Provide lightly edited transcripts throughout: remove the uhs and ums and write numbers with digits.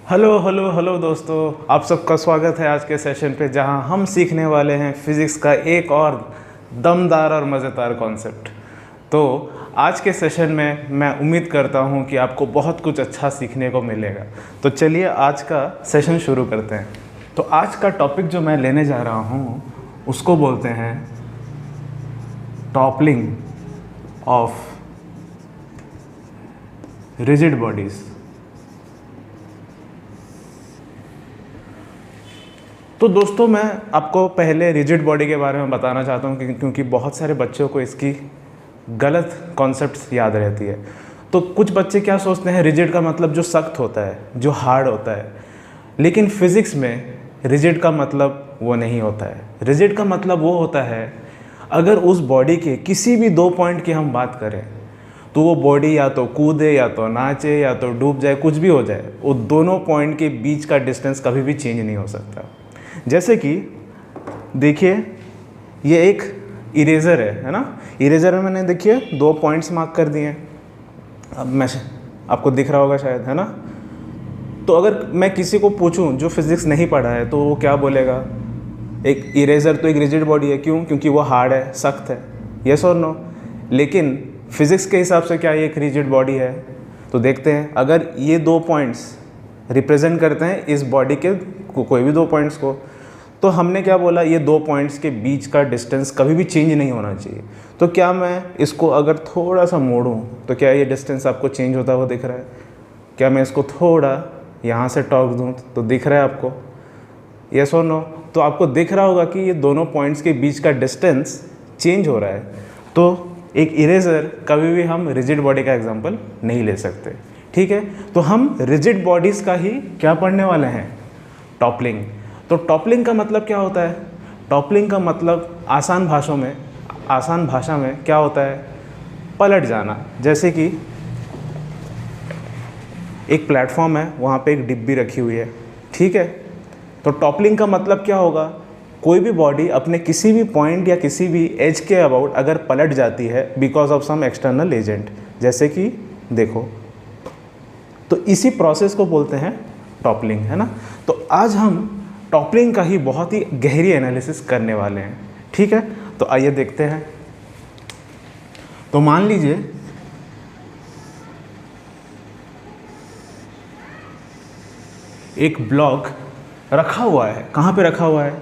Hello hello hello दोस्तों, आप सबका स्वागत है आज के सेशन पे, जहां हम सीखने वाले हैं फिज़िक्स का एक और दमदार और मज़ेदार कॉन्सेप्ट। तो आज के सेशन में मैं उम्मीद करता हूं कि आपको बहुत कुछ अच्छा सीखने को मिलेगा। तो चलिए आज का सेशन शुरू करते हैं। तो आज का टॉपिक जो मैं लेने जा रहा हूं उसको बोलते हैं टॉपलिंग ऑफ रिजिड बॉडीज़। तो दोस्तों, मैं आपको पहले रिजिड बॉडी के बारे में बताना चाहता हूँ क्योंकि बहुत सारे बच्चों को इसकी गलत कॉन्सेप्ट्स याद रहती है। तो कुछ बच्चे क्या सोचते हैं, रिजिड का मतलब जो सख्त होता है, जो हार्ड होता है। लेकिन फिज़िक्स में रिजिड का मतलब वो नहीं होता है। रिजिड का मतलब वो होता है अगर उस बॉडी के किसी भी दो पॉइंट की हम बात करें तो वो बॉडी या तो कूदे या तो नाचे या तो डूब जाए, कुछ भी हो जाए, वो दोनों पॉइंट के बीच का डिस्टेंस कभी भी चेंज नहीं हो सकता। जैसे कि देखिए, ये एक इरेज़र है ना। इरेज़र में मैंने देखिए दो पॉइंट्स मार्क कर दिए हैं। अब मैं आपको दिख रहा होगा शायद, है ना। तो अगर मैं किसी को पूछूं जो फिज़िक्स नहीं पढ़ा है तो वो क्या बोलेगा, एक इरेज़र तो एक रिजिड बॉडी है। क्यों? क्योंकि वो हार्ड है, सख्त है। Yes or no? लेकिन फिज़िक्स के हिसाब से क्या ये एक रिजिड बॉडी है? तो देखते हैं, अगर ये दो पॉइंट्स रिप्रेजेंट करते हैं इस बॉडी के कोई भी दो पॉइंट्स को, तो हमने क्या बोला, ये दो पॉइंट्स के बीच का डिस्टेंस कभी भी चेंज नहीं होना चाहिए। तो क्या मैं इसको अगर थोड़ा सा मोड़ूं तो क्या ये डिस्टेंस आपको चेंज होता हुआ दिख रहा है? क्या मैं इसको थोड़ा यहाँ से टॉर्क दूं तो दिख रहा है आपको? Yes or no? तो आपको दिख रहा होगा कि ये दोनों पॉइंट्स के बीच का डिस्टेंस चेंज हो रहा है। तो एक इरेज़र कभी भी हम रिजिड बॉडी का एग्जाम्पल नहीं ले सकते, ठीक है। तो हम रिजिड बॉडीज़ का ही क्या पढ़ने वाले हैं, टॉपलिंग। तो टॉपलिंग का मतलब क्या होता है? टॉपलिंग का मतलब आसान भाषा में क्या होता है, पलट जाना। जैसे कि एक प्लेटफॉर्म है, वहाँ पे एक डिब्बी रखी हुई है, ठीक है। तो टॉपलिंग का मतलब क्या होगा, कोई भी बॉडी अपने किसी भी पॉइंट या किसी भी एज के अबाउट अगर पलट जाती है because of some external agent, जैसे कि देखो, तो इसी प्रोसेस को बोलते हैं टॉपलिंग, है ना। तो आज हम टॉपलिंग का ही बहुत ही गहरी एनालिसिस करने वाले हैं, ठीक है। तो आइए देखते हैं। तो मान लीजिए एक ब्लॉक रखा हुआ है। कहाँ पे रखा हुआ है?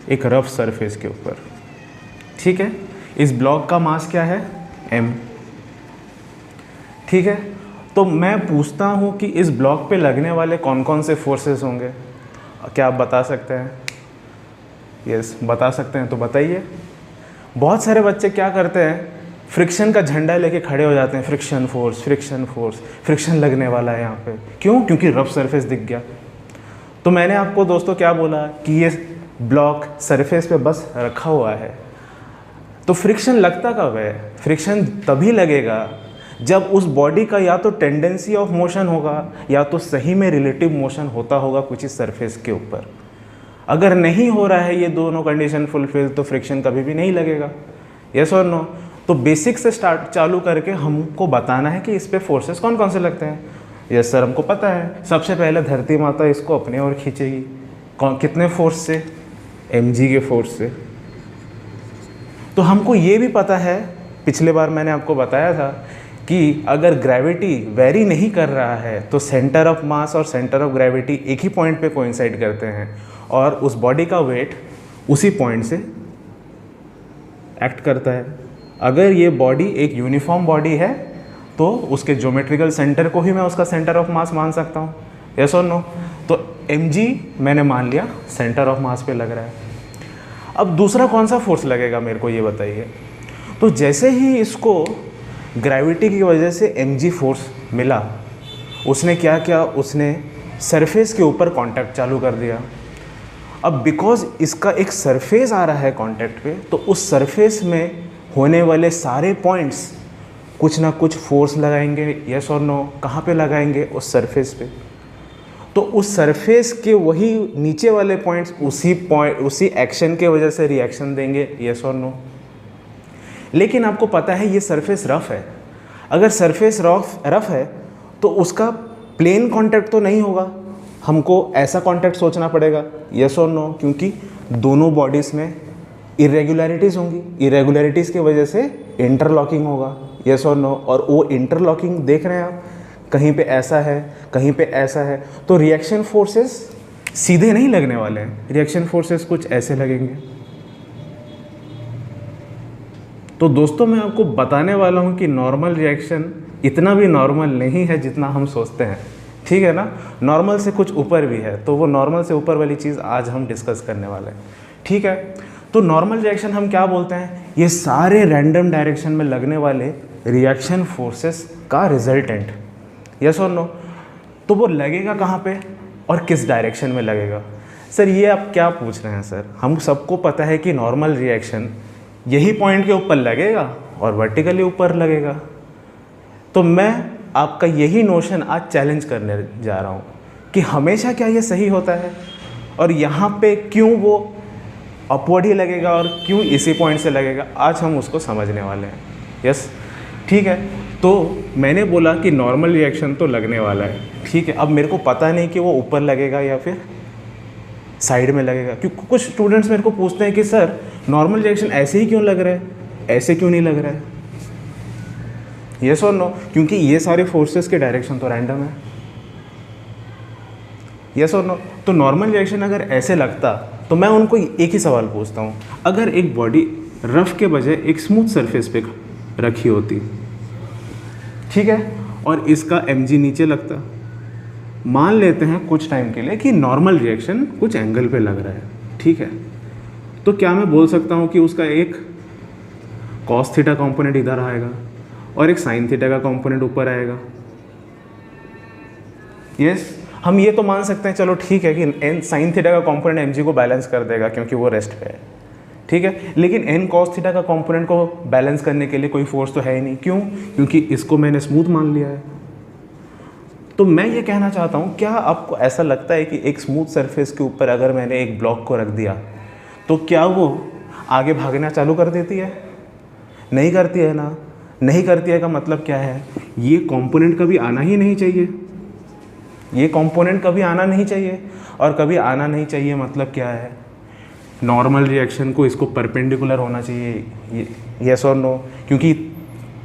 एक रफ सरफेस के ऊपर, ठीक है। इस ब्लॉक का मास क्या है, m, ठीक है। तो मैं पूछता हूँ कि इस ब्लॉक पे लगने वाले कौन कौन से फोर्सेस होंगे? क्या आप बता सकते हैं? यस, बता सकते हैं तो बताइए। बहुत सारे बच्चे क्या करते हैं, फ्रिक्शन का झंडा लेके खड़े हो जाते हैं, फ्रिक्शन फोर्स, फ्रिक्शन लगने वाला है यहाँ पे। क्यों? क्योंकि रफ सरफेस दिख गया। तो मैंने आपको दोस्तों क्या बोला कि ये ब्लॉक सरफेस पे बस रखा हुआ है। तो फ्रिक्शन लगता कब है? फ्रिक्शन तभी लगेगा जब उस बॉडी का या तो टेंडेंसी ऑफ मोशन होगा या तो सही में रिलेटिव मोशन होता होगा कुछ इस सरफेस के ऊपर। अगर नहीं हो रहा है ये दोनों कंडीशन फुलफिल तो फ्रिक्शन कभी भी नहीं लगेगा। Yes or no? तो बेसिक से चालू करके हमको बताना है कि इस पे फोर्सेस कौन कौन से लगते हैं। यस सर, हमको पता है। सबसे पहले धरती माता इसको अपने ओर खींचेगी। कितने फोर्स से? mg के फोर्स से। तो हमको ये भी पता है, पिछले बार मैंने आपको बताया था कि अगर ग्रेविटी वेरी नहीं कर रहा है तो सेंटर ऑफ मास और सेंटर ऑफ ग्रेविटी एक ही पॉइंट पे कोइंसाइड करते हैं और उस बॉडी का वेट उसी पॉइंट से एक्ट करता है। अगर ये बॉडी एक यूनिफॉर्म बॉडी है तो उसके ज्योमेट्रिकल सेंटर को ही मैं उसका सेंटर ऑफ मास मान सकता हूँ। Yes or no? तो mg मैंने मान लिया सेंटर ऑफ मास पे लग रहा है। अब दूसरा कौन सा फोर्स लगेगा मेरे को ये बताइए। तो जैसे ही इसको ग्रेविटी की वजह से mg फोर्स मिला, उसने क्या किया, उसने सरफेस के ऊपर कांटेक्ट चालू कर दिया। अब बिकॉज इसका एक सरफेस आ रहा है कांटेक्ट पे, तो उस सरफेस में होने वाले सारे पॉइंट्स कुछ ना कुछ फोर्स लगाएंगे। Yes or no? कहाँ पे लगाएंगे? उस सरफेस पे। तो उस सरफेस के वही नीचे वाले पॉइंट्स उसी एक्शन के वजह से रिएक्शन देंगे। Yes or no? लेकिन आपको पता है ये सरफेस रफ है। अगर सरफेस रफ है तो उसका प्लेन कांटेक्ट तो नहीं होगा, हमको ऐसा कांटेक्ट सोचना पड़ेगा, यस और नो, क्योंकि दोनों बॉडीज़ में इरेगुलरिटीज़ होंगी, इरेगुलरिटीज़ की वजह से इंटरलॉकिंग होगा, यस और नो। और वो इंटरलॉकिंग देख रहे हैं आप, कहीं पे ऐसा है, कहीं पे ऐसा है, तो रिएक्शन फोर्सेस सीधे नहीं लगने वाले हैं, रिएक्शन फोर्सेस कुछ ऐसे लगेंगे। तो दोस्तों मैं आपको बताने वाला हूँ कि नॉर्मल रिएक्शन इतना भी नॉर्मल नहीं है जितना हम सोचते हैं, ठीक है ना। नॉर्मल से कुछ ऊपर भी है, तो वो नॉर्मल से ऊपर वाली चीज़ आज हम डिस्कस करने वाले हैं, ठीक है। तो नॉर्मल रिएक्शन हम क्या बोलते हैं, ये सारे रैंडम डायरेक्शन में लगने वाले रिएक्शन फोर्सेस का रिजल्टेंट, यस और नो। तो वो लगेगा कहाँ पे और किस डायरेक्शन में लगेगा। सर ये आप क्या पूछ रहे हैं सर, हम सबको पता है कि नॉर्मल रिएक्शन यही पॉइंट के ऊपर लगेगा और वर्टिकली ऊपर लगेगा। तो मैं आपका यही नोशन आज चैलेंज करने जा रहा हूँ कि हमेशा क्या ये सही होता है और यहाँ पे क्यों वो अपवर्ड ही लगेगा और क्यों इसी पॉइंट से लगेगा, आज हम उसको समझने वाले हैं, यस, ठीक है। तो मैंने बोला कि नॉर्मल रिएक्शन तो लगने वाला है, ठीक है। अब मेरे को पता नहीं कि वो ऊपर लगेगा या फिर साइड में लगेगा, क्योंकि कुछ स्टूडेंट्स मेरे को पूछते हैं कि सर नॉर्मल रिएक्शन ऐसे ही क्यों लग रहा है, ऐसे क्यों नहीं लग रहा है, यस और नो, क्योंकि ये सारे फोर्सेस के डायरेक्शन तो रैंडम है, यस और नो। तो नॉर्मल रिएक्शन अगर ऐसे लगता तो मैं उनको एक ही सवाल पूछता हूँ, अगर एक बॉडी रफ के बजाय एक स्मूथ सरफेस पे रखी होती, ठीक है, और इसका mg नीचे लगता, मान लेते हैं कुछ टाइम के लिए कि नॉर्मल रिएक्शन कुछ एंगल पे लग रहा है, ठीक है, तो क्या मैं बोल सकता हूँ कि उसका एक cos थीटा कॉम्पोनेंट इधर आएगा और एक sin थीटा का कॉम्पोनेंट ऊपर आएगा, यस। हम ये तो मान सकते हैं, चलो ठीक है, कि n sin थीटा का कॉम्पोनेंट mg को बैलेंस कर देगा क्योंकि वो रेस्ट पे है, ठीक है, लेकिन n cos थीटा का कंपोनेंट को बैलेंस करने के लिए कोई फोर्स तो है ही नहीं, क्यों, क्योंकि इसको मैंने स्मूथ मान लिया है। तो मैं ये कहना चाहता हूँ, क्या आपको ऐसा लगता है कि एक स्मूथ सरफेस के ऊपर अगर मैंने एक ब्लॉक को रख दिया तो क्या वो आगे भागना चालू कर देती है, नहीं करती है ना, नहीं करती है का मतलब क्या है, ये कंपोनेंट कभी आना ही नहीं चाहिए, ये कंपोनेंट कभी आना नहीं चाहिए, और कभी आना नहीं चाहिए मतलब क्या है, नॉर्मल रिएक्शन को इसको परपेंडिकुलर होना चाहिए, यस और नो, क्योंकि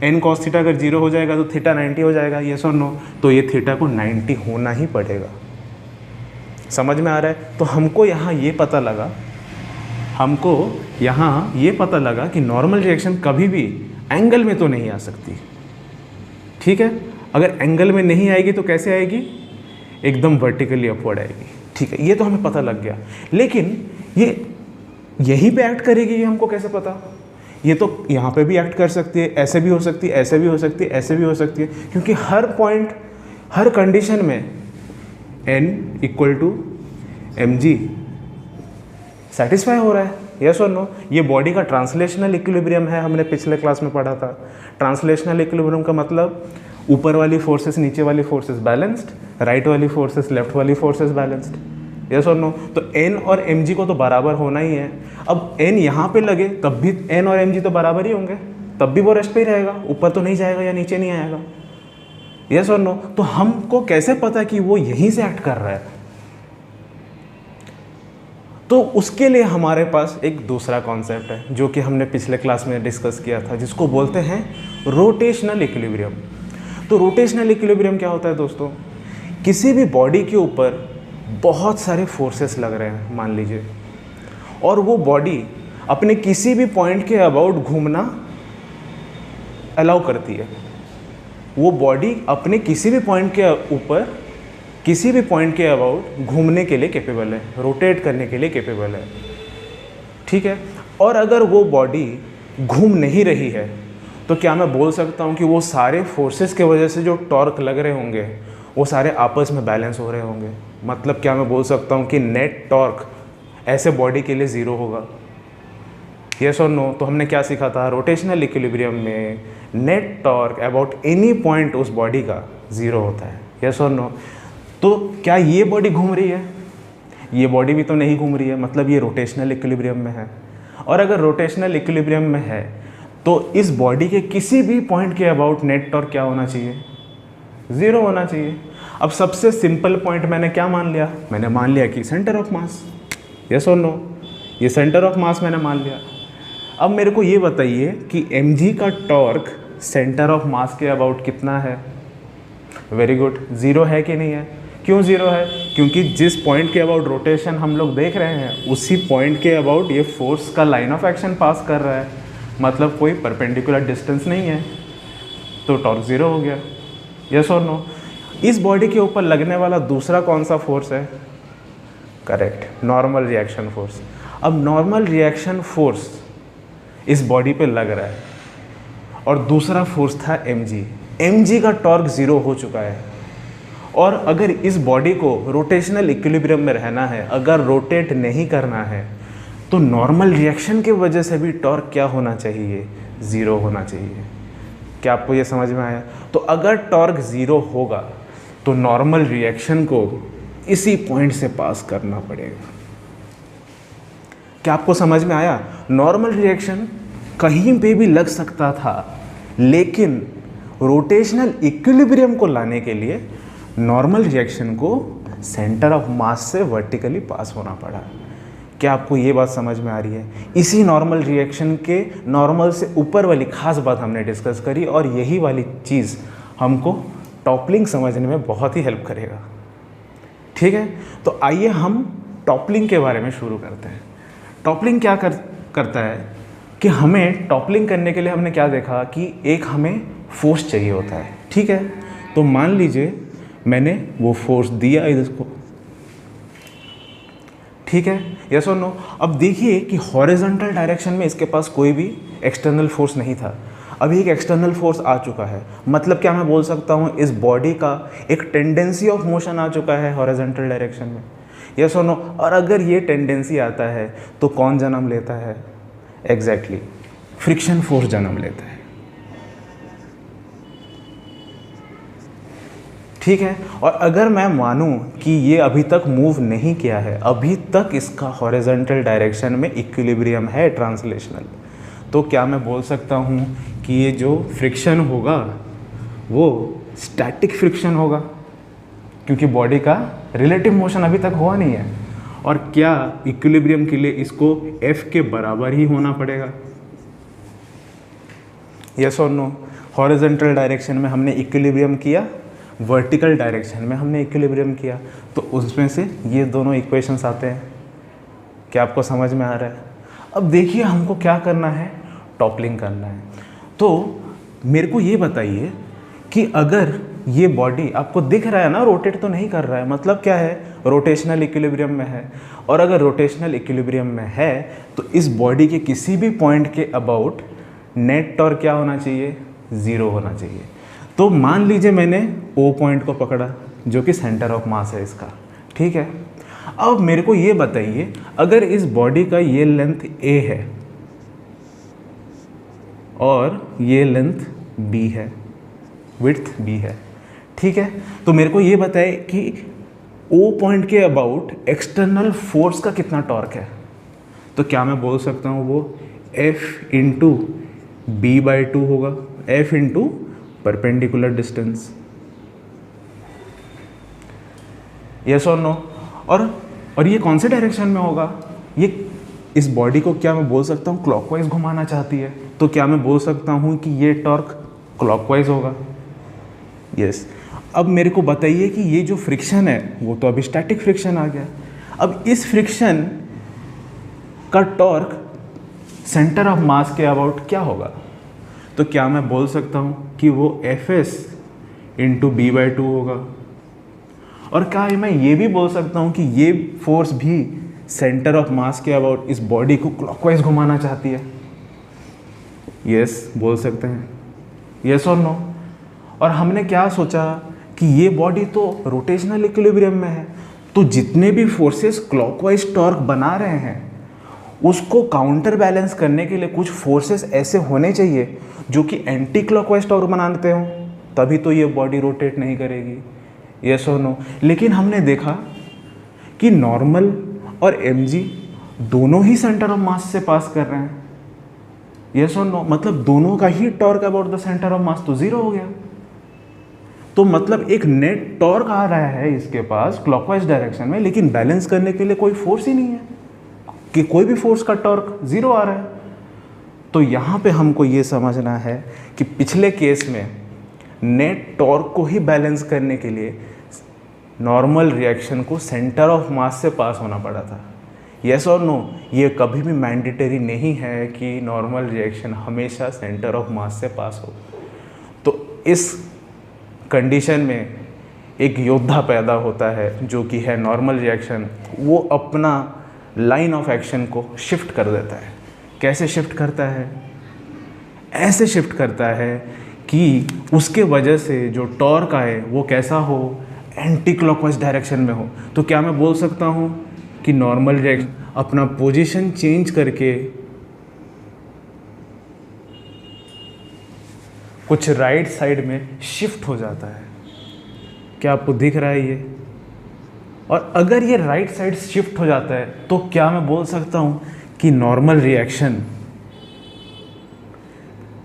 n cos थीटा अगर 0 हो जाएगा तो थीटा 90 हो जाएगा, यस और नो, तो ये थीटा को 90 होना ही पड़ेगा। समझ में आ रहा है। तो हमको यहाँ ये पता लगा कि नॉर्मल रिएक्शन कभी भी एंगल में तो नहीं आ सकती, ठीक है। अगर एंगल में नहीं आएगी तो कैसे आएगी, एकदम वर्टिकली अपवर्ड आएगी, ठीक है, ये तो हमें पता लग गया। लेकिन ये यहीं पे एक्ट करेगी ये हमको कैसे पता, ये तो यहाँ पे भी एक्ट कर सकती है, ऐसे भी हो सकती है, ऐसे भी हो सकती है, ऐसे भी हो सकती है, क्योंकि हर पॉइंट हर कंडीशन में n = mg सेटिस्फाई हो रहा है, यस और नो। ये बॉडी का ट्रांसलेशनल इक्विलिब्रियम है, हमने पिछले क्लास में पढ़ा था। ट्रांसलेशनल इक्विलिब्रियम का मतलब ऊपर वाली फोर्सेस नीचे वाली फोर्सेस बैलेंस्ड, राइट वाली फोर्सेस लेफ्ट वाली forces balanced, yes or no. तो n और mg को तो बराबर होना ही है। अब n यहाँ पे लगे तब भी n और mg तो बराबर ही होंगे, तब भी वो रेस्ट पे ही रहेगा, ऊपर तो नहीं जाएगा या नीचे नहीं आएगा, यस और नो। तो हमको कैसे पता कि वो यहीं से एक्ट कर रहा है, तो उसके लिए हमारे पास एक दूसरा कॉन्सेप्ट है जो कि हमने पिछले क्लास में डिस्कस किया था, जिसको बोलते हैं रोटेशनल इक्विलिब्रियम। तो रोटेशनल इक्विलिब्रियम क्या होता है दोस्तों, किसी भी बॉडी के ऊपर बहुत सारे फोर्सेस लग रहे हैं मान लीजिए, और वो बॉडी अपने किसी भी पॉइंट के अबाउट घूमना अलाउ करती है। वो बॉडी अपने किसी भी पॉइंट के ऊपर किसी भी पॉइंट के अबाउट घूमने के लिए कैपेबल है, रोटेट करने के लिए कैपेबल है, ठीक है। और अगर वो बॉडी घूम नहीं रही है तो क्या मैं बोल सकता हूँ कि वो सारे फोर्सेस के वजह से जो टॉर्क लग रहे होंगे वो सारे आपस में बैलेंस हो रहे होंगे। मतलब क्या मैं बोल सकता हूँ कि नेट टॉर्क ऐसे बॉडी के लिए ज़ीरो होगा, यस और नो। तो हमने क्या सीखा था, रोटेशनल इक्विलिब्रियम में net torque about any point उस बॉडी का ज़ीरो होता है, यस और नो। तो क्या ये बॉडी घूम रही है, ये बॉडी भी तो नहीं घूम रही है, मतलब ये रोटेशनल इक्विलिब्रियम में है। और अगर रोटेशनल इक्विलिब्रियम में है तो इस बॉडी के किसी भी पॉइंट के अबाउट नेट टॉर्क क्या होना चाहिए, ज़ीरो होना चाहिए। अब सबसे सिंपल पॉइंट मैंने क्या मान लिया, मैंने मान लिया कि centre of mass, yes or no, ये सेंटर ऑफ मास मैंने मान लिया। अब मेरे को ये बताइए कि mg का टॉर्क सेंटर ऑफ मास के अबाउट कितना है। वेरी गुड, ज़ीरो है कि नहीं है। क्यों ज़ीरो है, क्योंकि जिस पॉइंट के अबाउट रोटेशन हम लोग देख रहे हैं उसी पॉइंट के अबाउट ये फोर्स का लाइन ऑफ एक्शन पास कर रहा है, मतलब कोई परपेंडिकुलर डिस्टेंस नहीं है, तो टॉर्क ज़ीरो हो गया, यस और नो। इस बॉडी के ऊपर लगने वाला दूसरा कौन सा फोर्स है, करेक्ट, नॉर्मल रिएक्शन फोर्स। अब नॉर्मल रिएक्शन फोर्स इस बॉडी पे लग रहा है और दूसरा फोर्स था mg। mg का टॉर्क ज़ीरो हो चुका है और अगर इस बॉडी को रोटेशनल इक्विलिब्रियम में रहना है, अगर रोटेट नहीं करना है, तो नॉर्मल रिएक्शन की वजह से भी टॉर्क क्या होना चाहिए, ज़ीरो होना चाहिए। क्या आपको ये समझ में आया। तो अगर टॉर्क ज़ीरो होगा तो नॉर्मल रिएक्शन को इसी पॉइंट से पास करना पड़ेगा। क्या आपको समझ में आया। नॉर्मल रिएक्शन कहीं पे भी लग सकता था, लेकिन रोटेशनल इक्विलिब्रियम को लाने के लिए नॉर्मल रिएक्शन को सेंटर ऑफ मास से वर्टिकली पास होना पड़ा। क्या आपको ये बात समझ में आ रही है। इसी नॉर्मल रिएक्शन के नॉर्मल से ऊपर वाली खास बात हमने डिस्कस करी और यही वाली चीज़ हमको टॉपलिंग समझने में बहुत ही हेल्प करेगा। ठीक है, तो आइए हम टॉपलिंग के बारे में शुरू करते हैं। टॉपलिंग क्या करता है कि हमें टॉपलिंग करने के लिए हमने क्या देखा कि एक हमें फोर्स चाहिए होता है। ठीक है, तो मान लीजिए मैंने वो फोर्स दिया इसको, ठीक है, यस और नो। अब देखिए कि हॉरिजॉन्टल डायरेक्शन में इसके पास कोई भी एक्सटर्नल फोर्स नहीं था, अभी एक एक्सटर्नल फोर्स आ चुका है। मतलब क्या मैं बोल सकता हूँ, इस बॉडी का एक टेंडेंसी ऑफ मोशन आ चुका है हॉरिजॉन्टल डायरेक्शन में, यस और नो। और अगर ये टेंडेंसी आता है तो कौन जन्म लेता है, एग्जैक्टली फ्रिक्शन फोर्स जन्म लेता है। ठीक है, और अगर मैं मानूं कि ये अभी तक मूव नहीं किया है, अभी तक इसका हॉरिजॉन्टल डायरेक्शन में इक्विलिब्रियम है ट्रांसलेशनल, तो क्या मैं बोल सकता हूँ कि ये जो फ्रिक्शन होगा वो स्टैटिक फ्रिक्शन होगा, क्योंकि बॉडी का रिलेटिव मोशन अभी तक हुआ नहीं है। और क्या इक्विलिब्रियम के लिए इसको F के बराबर ही होना पड़ेगा, yes or no. Horizontal direction में हमने इक्विलिब्रियम किया, वर्टिकल डायरेक्शन में हमने इक्विलिब्रियम किया, तो उसमें से ये दोनों इक्वेशंस आते हैं। क्या आपको समझ में आ रहा है। अब देखिए हमको क्या करना है, टॉपलिंग करना है। तो मेरे को ये बताइए कि अगर ये बॉडी आपको दिख रहा है ना, रोटेट तो नहीं कर रहा है, मतलब क्या है, रोटेशनल इक्विलिब्रियम में है। और अगर रोटेशनल इक्विलिब्रियम में है तो इस बॉडी के किसी भी पॉइंट के अबाउट नेट टॉर्क क्या होना चाहिए, ज़ीरो होना चाहिए। तो मान लीजिए मैंने O पॉइंट को पकड़ा जो कि सेंटर ऑफ मास है इसका, ठीक है। अब मेरे को ये बताइए, अगर इस बॉडी का ये लेंथ A है और ये लेंथ B है, विड्थ B है, ठीक है, तो मेरे को ये बताए कि O पॉइंट के अबाउट एक्सटर्नल फोर्स का कितना टॉर्क है। तो क्या मैं बोल सकता हूँ वो F इंटू B/2 होगा, F into perpendicular distance, yes or no. और ये कौन से डायरेक्शन में होगा, ये इस बॉडी को क्या मैं बोल सकता हूँ क्लॉकवाइज घुमाना चाहती है, तो क्या मैं बोल सकता हूँ कि ये टॉर्क क्लॉकवाइज होगा, यस। अब मेरे को बताइए कि ये जो फ्रिक्शन है वो तो अभी स्टैटिक फ्रिक्शन आ गया। अब इस फ्रिक्शन का टॉर्क सेंटर ऑफ मास के अबाउट क्या होगा, तो क्या मैं बोल सकता हूँ कि वो Fs इंटू B/2 होगा। और क्या मैं ये भी बोल सकता हूँ कि ये फोर्स भी सेंटर ऑफ मास के अबाउट इस बॉडी को क्लॉकवाइज घुमाना चाहती है, यस बोल सकते हैं, यस और नो। और हमने क्या सोचा कि ये बॉडी तो रोटेशनल इक्विलिब्रियम में है, तो जितने भी फोर्सेस क्लॉकवाइज टॉर्क बना रहे हैं उसको काउंटर बैलेंस करने के लिए कुछ फोर्सेस ऐसे होने चाहिए जो कि एंटी क्लॉकवाइज टॉर्क बनाते हों, तभी तो ये बॉडी रोटेट नहीं करेगी, यस और नो। लेकिन हमने देखा कि नॉर्मल और mg दोनों ही सेंटर ऑफ मास से पास कर रहे हैं, यस और नो, मतलब दोनों का ही torque about the centre of mass तो ज़ीरो हो गया। तो मतलब एक नेट टॉर्क आ रहा है इसके पास क्लॉकवाइज डायरेक्शन में, लेकिन बैलेंस करने के लिए कोई फोर्स ही नहीं है कि कोई भी फोर्स का टॉर्क जीरो आ रहा है। तो यहाँ पे हमको ये समझना है कि पिछले केस में नेट टॉर्क को ही बैलेंस करने के लिए नॉर्मल रिएक्शन को सेंटर ऑफ मास से पास होना पड़ा था। यस और नो, ये कभी भी मैंडेटरी नहीं है कि नॉर्मल रिएक्शन हमेशा सेंटर ऑफ मास से पास हो। तो इस कंडीशन में एक योद्धा पैदा होता है जो कि है नॉर्मल रिएक्शन। वो अपना लाइन ऑफ एक्शन को शिफ्ट कर देता है। कैसे शिफ्ट करता है? ऐसे शिफ्ट करता है कि उसके वजह से जो टॉर्क आए वो कैसा हो, एंटी क्लॉकवाइज डायरेक्शन में हो। तो क्या मैं बोल सकता हूँ कि नॉर्मल रिएक्शन अपना पोजीशन चेंज करके कुछ राइट साइड में शिफ्ट हो जाता है? क्या आपको दिख रहा है ये? और अगर ये राइट साइड शिफ्ट हो जाता है तो क्या मैं बोल सकता हूँ कि नॉर्मल रिएक्शन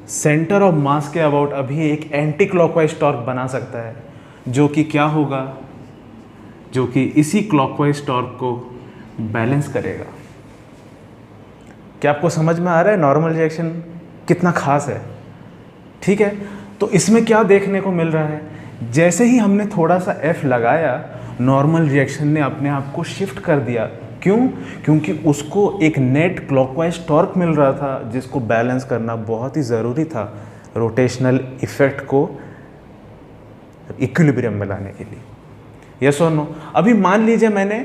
सेंटर ऑफ मास के अबाउट अभी एक एंटी क्लॉकवाइज टॉर्क बना सकता है, जो कि क्या होगा, जो कि इसी क्लॉकवाइज टॉर्क को बैलेंस करेगा। क्या आपको समझ में आ रहा है नॉर्मल रिएक्शन कितना खास है? ठीक है, तो इसमें क्या देखने को मिल रहा है, जैसे ही हमने थोड़ा सा F लगाया, नॉर्मल रिएक्शन ने अपने आप को शिफ्ट कर दिया। क्यों? क्योंकि उसको एक नेट क्लॉकवाइज टॉर्क मिल रहा था जिसको बैलेंस करना बहुत ही ज़रूरी था रोटेशनल इफेक्ट को इक्विलिब्रियम में लाने के लिए। Yes or no? अभी मान लीजिए मैंने,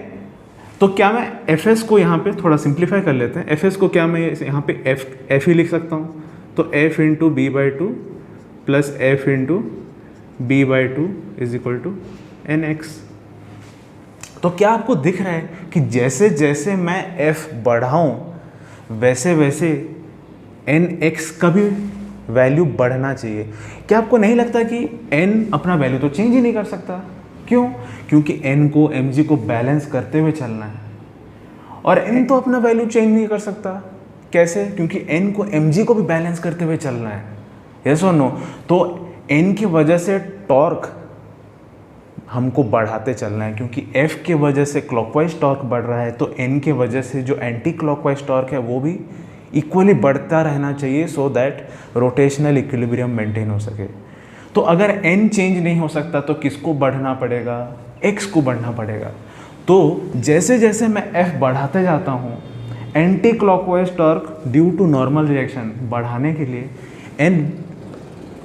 तो क्या मैं Fs को यहाँ पे थोड़ा सिंप्लीफाई कर लेते हैं। Fs को क्या मैं यहाँ पे F ही लिख सकता हूँ? तो F into B by two plus F into B by two is equal to NX। तो क्या आपको दिख रहा है कि जैसे जैसे मैं F बढ़ाऊँ वैसे वैसे NX का भी वैल्यू बढ़ना चाहिए? क्या आपको नहीं लगता कि N अपना वैल्यू तो चेंज ही नहीं कर सकता? क्यों? क्योंकि N को mg को बैलेंस करते हुए चलना है, और N तो अपना वैल्यू चेंज नहीं कर सकता। कैसे? क्योंकि N को mg को भी बैलेंस करते हुए चलना है। Yes or no? तो N की वजह से टॉर्क हमको बढ़ाते चलना है, क्योंकि F के वजह से क्लॉकवाइज टॉर्क बढ़ रहा है, तो N के वजह से जो एंटी क्लॉकवाइज टॉर्क है वो भी इक्वली बढ़ता रहना चाहिए, so that rotational equilibrium maintain हो सके। तो अगर N चेंज नहीं हो सकता तो किसको बढ़ना पड़ेगा? X को बढ़ना पड़ेगा। तो जैसे जैसे मैं F बढ़ाते जाता हूँ, anticlockwise torque due to normal reaction बढ़ाने के लिए N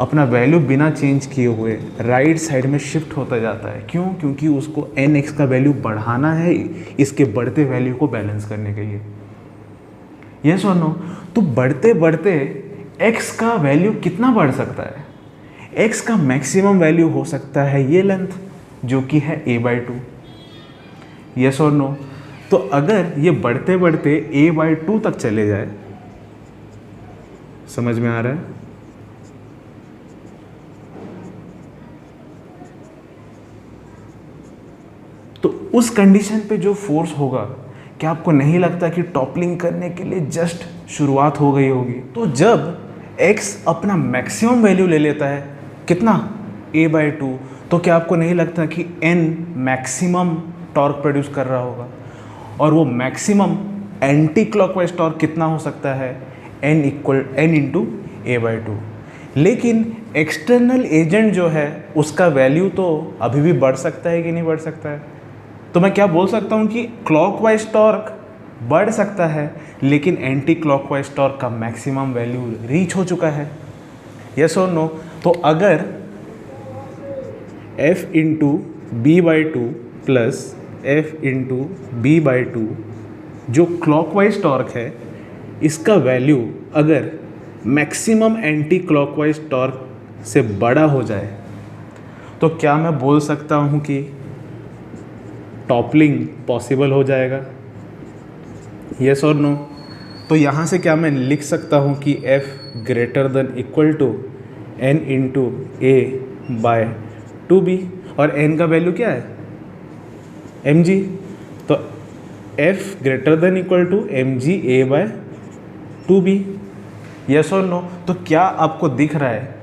अपना वैल्यू बिना चेंज किए हुए राइट साइड में शिफ्ट होता जाता है। क्यों? क्योंकि उसको NX का वैल्यू बढ़ाना है इसके बढ़ते वैल्यू को बैलेंस करने के लिए। Yes or no? तो बढ़ते बढ़ते X का वैल्यू कितना बढ़ सकता है? X का मैक्सिमम वैल्यू हो सकता है ये लेंथ जो कि है a/2। Yes or no? तो अगर ये बढ़ते बढ़ते a/2 तक चले जाए, समझ में आ रहा है? तो उस कंडीशन पे जो फोर्स होगा, क्या आपको नहीं लगता कि टॉपलिंग करने के लिए जस्ट शुरुआत हो गई होगी? तो जब x अपना मैक्सिमम वैल्यू ले लेता है, कितना? a/2, तो क्या आपको नहीं लगता कि n मैक्सिमम टॉर्क प्रोड्यूस कर रहा होगा? और वो मैक्सिमम एंटी क्लॉकवाइज टॉर्क कितना हो सकता है? n into a/2। लेकिन एक्सटर्नल एजेंट जो है उसका वैल्यू तो अभी भी बढ़ सकता है कि नहीं बढ़ सकता है? तो मैं क्या बोल सकता हूँ कि क्लॉकवाइज टॉर्क बढ़ सकता है, लेकिन एंटी क्लॉकवाइज टॉर्क का मैक्सिमम वैल्यू रीच हो चुका है। Yes or no? तो अगर F into b/2 plus F into b/2 जो क्लॉकवाइज टॉर्क है, इसका वैल्यू अगर मैक्सिमम एंटी क्लॉकवाइज टॉर्क से बड़ा हो जाए, तो क्या मैं बोल सकता हूँ कि टॉपलिंग पॉसिबल हो जाएगा? Yes or no? तो यहाँ से क्या मैं लिख सकता हूँ कि F greater than equal to n into a/2b, और n का वैल्यू क्या है? mg। तो F greater than equal to mg a/2b। Yes or no? तो क्या आपको दिख रहा है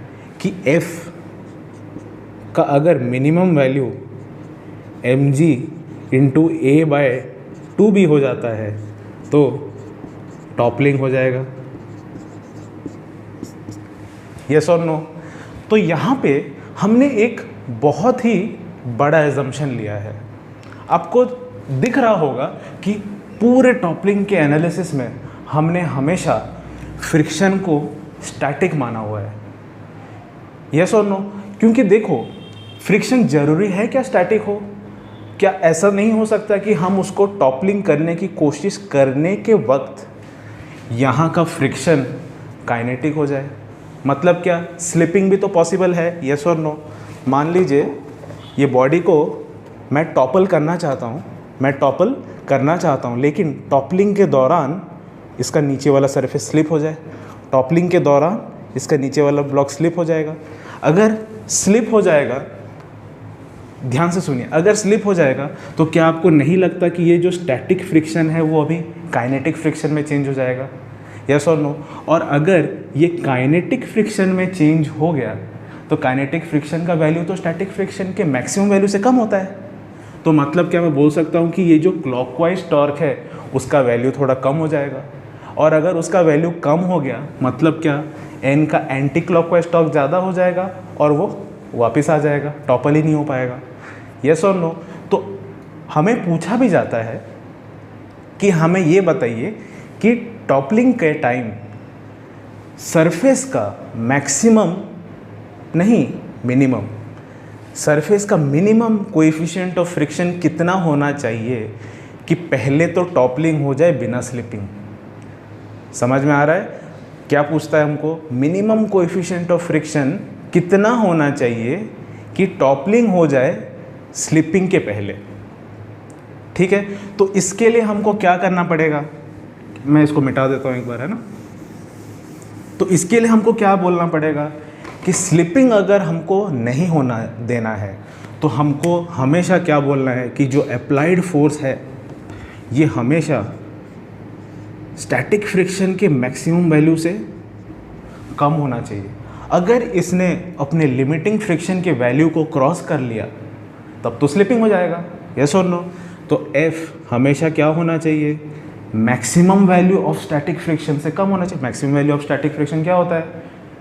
कि F का अगर मिनिमम वैल्यू mg/a/2 भी हो जाता है तो टॉपलिंग हो जाएगा। Yes or no? तो यहाँ पे हमने एक बहुत ही बड़ा एजम्पशन लिया है। आपको दिख रहा होगा कि पूरे टॉपलिंग के एनालिसिस में हमने हमेशा फ्रिक्शन को स्टैटिक माना हुआ है। Yes or no? क्योंकि देखो, फ्रिक्शन ज़रूरी है क्या स्टैटिक हो? क्या ऐसा नहीं हो सकता कि हम उसको टॉपलिंग करने की कोशिश करने के वक्त यहाँ का फ्रिक्शन काइनेटिक हो जाए? मतलब क्या, स्लिपिंग भी तो पॉसिबल है। Yes or no? मान लीजिए ये बॉडी को मैं टॉपल करना चाहता हूँ, लेकिन टॉपलिंग के दौरान इसका नीचे वाला सरफेस स्लिप हो जाए, टॉपलिंग के दौरान इसका नीचे वाला ब्लॉक स्लिप हो जाएगा। अगर स्लिप हो जाएगा, ध्यान से सुनिए, अगर स्लिप हो जाएगा तो क्या आपको नहीं लगता कि ये जो स्टैटिक फ्रिक्शन है वो अभी काइनेटिक फ्रिक्शन में चेंज हो जाएगा? Yes or no? और अगर ये काइनेटिक फ्रिक्शन में चेंज हो गया तो काइनेटिक फ्रिक्शन का वैल्यू तो स्टैटिक फ्रिक्शन के मैक्सिमम वैल्यू से कम होता है। तो मतलब क्या मैं बोल सकता हूँ कि ये जो क्लॉकवाइज टॉर्क है उसका वैल्यू थोड़ा कम हो जाएगा। और अगर उसका वैल्यू कम हो गया मतलब क्या, एन का एंटी क्लॉकवाइज टॉर्क ज़्यादा हो जाएगा और वो वापस आ जाएगा, टॉपल ही नहीं हो पाएगा। Yes or no? तो हमें पूछा भी जाता है कि हमें ये बताइए कि टॉपलिंग के टाइम सरफेस का मैक्सिमम नहीं मिनिमम, सरफेस का मिनिमम कोएफिशिएंट ऑफ फ्रिक्शन कितना होना चाहिए कि पहले तो टॉपलिंग हो जाए बिना स्लिपिंग? समझ में आ रहा है? क्या पूछता है हमको? मिनिमम कोएफिशिएंट ऑफ फ्रिक्शन कितना होना चाहिए कि टॉपलिंग हो जाए स्लिपिंग के पहले। ठीक है, तो इसके लिए हमको क्या करना पड़ेगा? मैं इसको मिटा देता हूँ एक बार, है ना। तो इसके लिए हमको क्या बोलना पड़ेगा कि स्लिपिंग अगर हमको नहीं होना देना है तो हमको हमेशा क्या बोलना है कि जो अप्लाइड फोर्स है ये हमेशा स्टैटिक फ्रिक्शन के मैक्सिमम वैल्यू से कम होना चाहिए। अगर इसने अपने लिमिटिंग फ्रिक्शन के वैल्यू को क्रॉस कर लिया तब तो स्लिपिंग हो जाएगा। Yes or no? तो F हमेशा क्या होना चाहिए? Maximum value of static friction से कम होना चाहिए। Maximum value of static friction क्या होता है?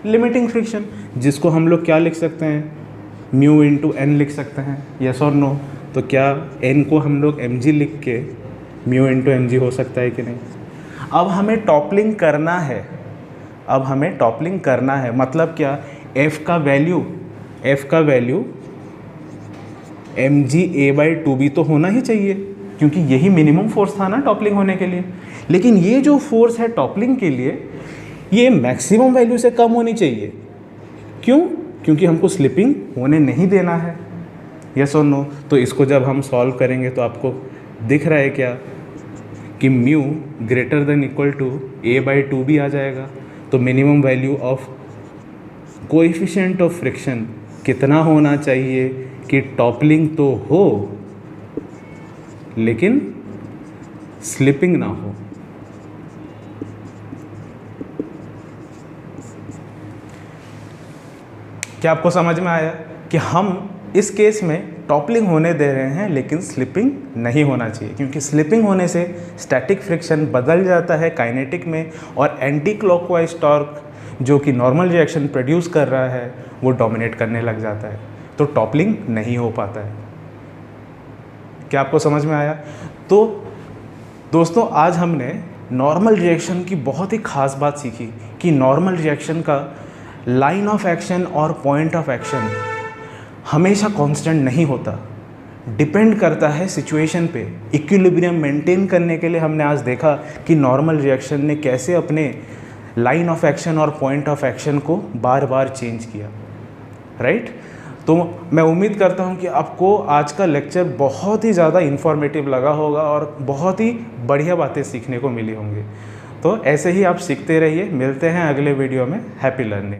लिमिटिंग फ्रिक्शन, जिसको हम लोग क्या लिख सकते हैं? म्यू इंटू एन लिख सकते हैं। Yes or no? तो क्या n को हम लोग mg लिख के म्यू इंटू mg हो सकता है कि नहीं? अब हमें टॉपलिंग करना है, मतलब क्या, F का वैल्यू mg/a/2 भी तो होना ही चाहिए क्योंकि यही मिनिमम फोर्स था ना टॉपलिंग होने के लिए। लेकिन ये जो फोर्स है टॉपलिंग के लिए ये मैक्सिमम वैल्यू से कम होनी चाहिए। क्यों? क्योंकि हमको स्लिपिंग होने नहीं देना है। Yes or no? तो इसको जब हम सॉल्व करेंगे तो आपको दिख रहा है क्या कि mu greater than equal to a/2 भी आ जाएगा। तो minimum value of coefficient of friction कितना होना चाहिए कि टॉपलिंग तो हो लेकिन स्लिपिंग ना हो। क्या आपको समझ में आया कि हम इस केस में टॉपलिंग होने दे रहे हैं लेकिन स्लिपिंग नहीं होना चाहिए, क्योंकि स्लिपिंग होने से स्टैटिक फ्रिक्शन बदल जाता है काइनेटिक में और एंटी क्लॉकवाइज टॉर्क जो कि नॉर्मल रिएक्शन प्रोड्यूस कर रहा है वो डोमिनेट करने लग जाता है, तो टॉपलिंग नहीं हो पाता है। क्या आपको समझ में आया? तो दोस्तों आज हमने नॉर्मल रिएक्शन की बहुत ही ख़ास बात सीखी कि नॉर्मल रिएक्शन का लाइन ऑफ एक्शन और पॉइंट ऑफ एक्शन हमेशा कांस्टेंट नहीं होता, डिपेंड करता है सिचुएशन पे। इक्विलिब्रियम मेंटेन करने के लिए हमने आज देखा कि नॉर्मल रिएक्शन ने कैसे अपने लाइन ऑफ एक्शन और पॉइंट ऑफ एक्शन को बार बार चेंज किया, राइट। तो मैं उम्मीद करता हूँ कि आपको आज का लेक्चर बहुत ही ज़्यादा इन्फॉर्मेटिव लगा होगा और बहुत ही बढ़िया बातें सीखने को मिली होंगी। तो ऐसे ही आप सीखते रहिए। मिलते हैं अगले वीडियो में। Happy learning.